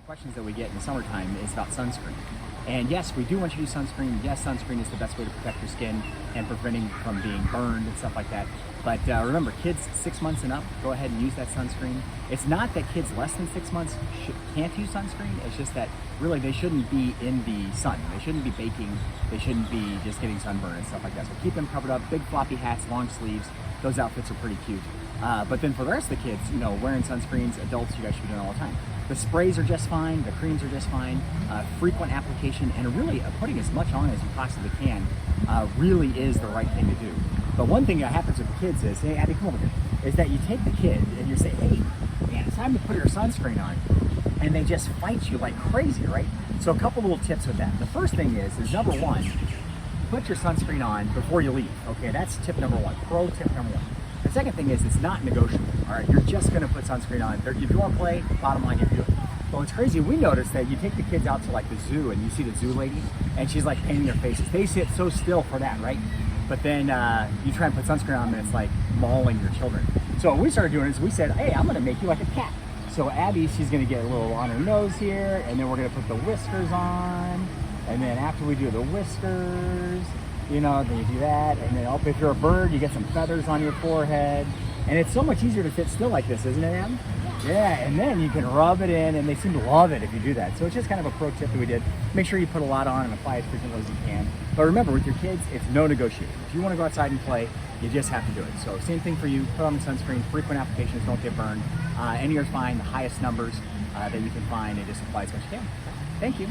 questions that we get in the summertime is about sunscreen. And yes, we do want you to use sunscreen. Yes, sunscreen is the best way to protect your skin and preventing from being burned and stuff like that. But remember, kids 6 months and up, go ahead and use that sunscreen. It's not that kids less than 6 months can't use sunscreen. It's just that really they shouldn't be in the sun. They shouldn't be baking. They shouldn't be just getting sunburned and stuff like that. So keep them covered up. Big floppy hats, long sleeves. Those outfits are pretty cute. But then for the rest of the kids, you know, wearing sunscreens, adults, you guys should be doing all the time. The sprays are just fine, the creams are just fine. Frequent application and really putting as much on as you possibly can really is the right thing to do. But one thing that happens with the kids is, hey, Abby, come over here, is that you take the kid and you say, hey, man, it's time to put your sunscreen on. And they just fight you like crazy, right? So a couple little tips with that. The first thing is number one, put your sunscreen on before you leave. Okay, that's tip number one, pro tip number one. The second thing is it's not negotiable, all right? You're just gonna put sunscreen on. If you wanna play, bottom line, you do it. But what's crazy, we noticed that you take the kids out to like the zoo and you see the zoo lady and she's like painting their faces. They sit so still for that, right? But then you try and put sunscreen on and it's like mauling your children. So what we started doing is we said, hey, I'm gonna make you like a cat. So Abby, she's gonna get a little on her nose here and then we're gonna put the whiskers on. And then after we do the whiskers, you know, then you do that, and then if you're a bird, you get some feathers on your forehead. And it's so much easier to sit still like this, isn't it, Em? Yeah, and then you can rub it in, and they seem to love it if you do that. So it's just kind of a pro tip that we did. Make sure you put a lot on and apply as frequently as you can. But remember, with your kids, it's no negotiation. If you want to go outside and play, you just have to do it. So same thing for you, put on the sunscreen, frequent applications, don't get burned. Any are fine, the highest numbers that you can find, and just apply as much as you can. Thank you.